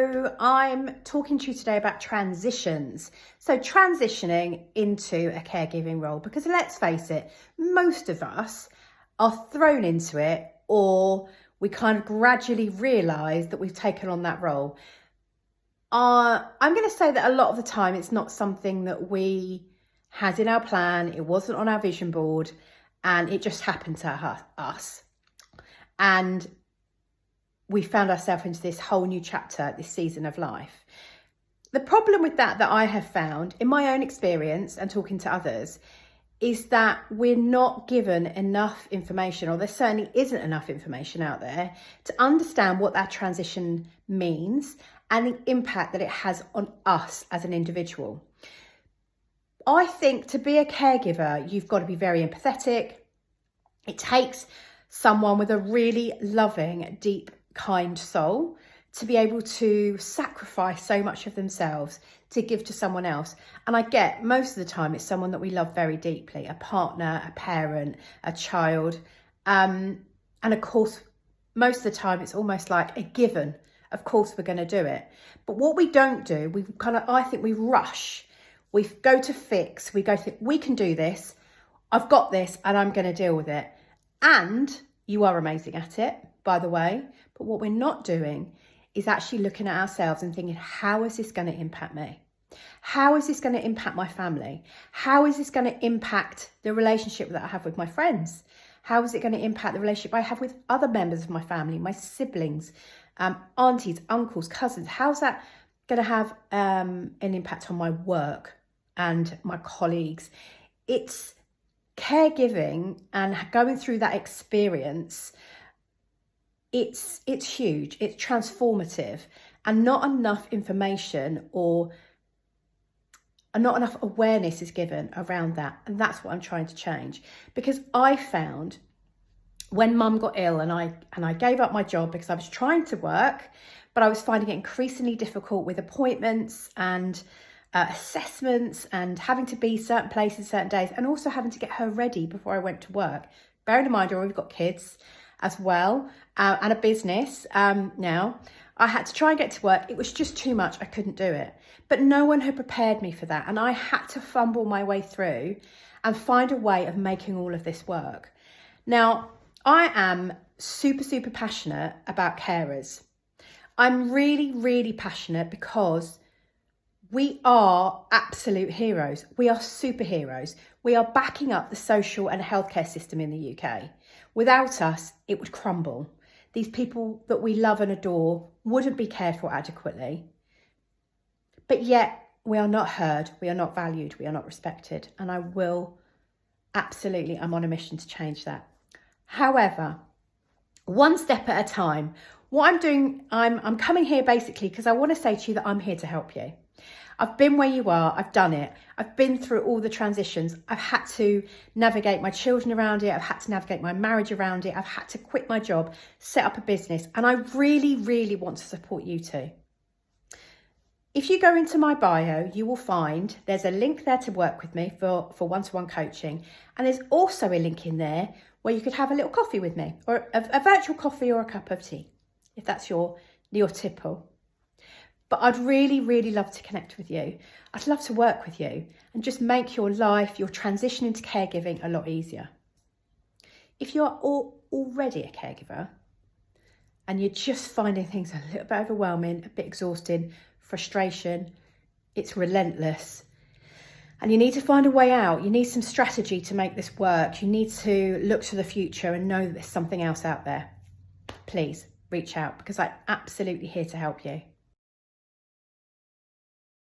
So I'm talking to you today about transitions. So transitioning into a caregiving role, because let's face it, most of us are thrown into it, or we kind of gradually realise that we've taken on that role. I'm going to say that a lot of the time it's not something that we had in our plan, it wasn't on our vision board, and it just happened to us. And we found ourselves into this whole new chapter, this season of life. The problem with that I have found in my own experience and talking to others is that we're not given enough information, or there certainly isn't enough information out there to understand what that transition means and the impact that it has on us as an individual. I think to be a caregiver, you've got to be very empathetic. It takes someone with a really loving, deep, kind soul to be able to sacrifice so much of themselves to give to someone else. And I get most of the time it's someone that we love very deeply, a partner, a parent, a child. And of course, most of the time it's almost like a given. Of course, we're going to do it. But what we don't do, I think we rush. We go to fix, we go think, we can do this. I've got this and I'm going to deal with it. And you are amazing at it, by the way. But what we're not doing is actually looking at ourselves and thinking, how is this going to impact me? How is this going to impact my family? How is this going to impact the relationship that I have with my friends? How is it going to impact the relationship I have with other members of my family, my siblings, aunties, uncles, cousins? How's that going to have an impact on my work and my colleagues? It's caregiving and going through that experience. It's huge, it's transformative, and not enough information or not enough awareness is given around that. And that's what I'm trying to change, because I found when mum got ill and I gave up my job because I was trying to work, but I was finding it increasingly difficult with appointments and assessments and having to be certain places certain days, and also having to get her ready before I went to work. Bearing in mind, we've got kids as well, and a business now. I had to try and get to work. It was just too much. I couldn't do it. But no one had prepared me for that. And I had to fumble my way through and find a way of making all of this work. Now, I am super, super passionate about carers. I'm really, really passionate because we are absolute heroes. We are superheroes. We are backing up the social and healthcare system in the UK. Without us, it would crumble. These people that we love and adore wouldn't be cared for adequately. But yet we are not heard, we are not valued, we are not respected. And I'm on a mission to change that. However, one step at a time. What I'm doing, I'm coming here basically because I want to say to you that I'm here to help you. I've been where you are, I've done it. I've been through all the transitions. I've had to navigate my children around it. I've had to navigate my marriage around it. I've had to quit my job, set up a business. And I really, really want to support you too. If you go into my bio, you will find there's a link there to work with me for one-to-one coaching. And there's also a link in there where you could have a little coffee with me, or a virtual coffee or a cup of tea, if that's your tipple. But I'd really, really love to connect with you. I'd love to work with you and just make your life, your transition into caregiving a lot easier. If you are already a caregiver and you're just finding things a little bit overwhelming, a bit exhausting, frustration, it's relentless, and you need to find a way out, you need some strategy to make this work, you need to look to the future and know that there's something else out there, please reach out, because I'm absolutely here to help you.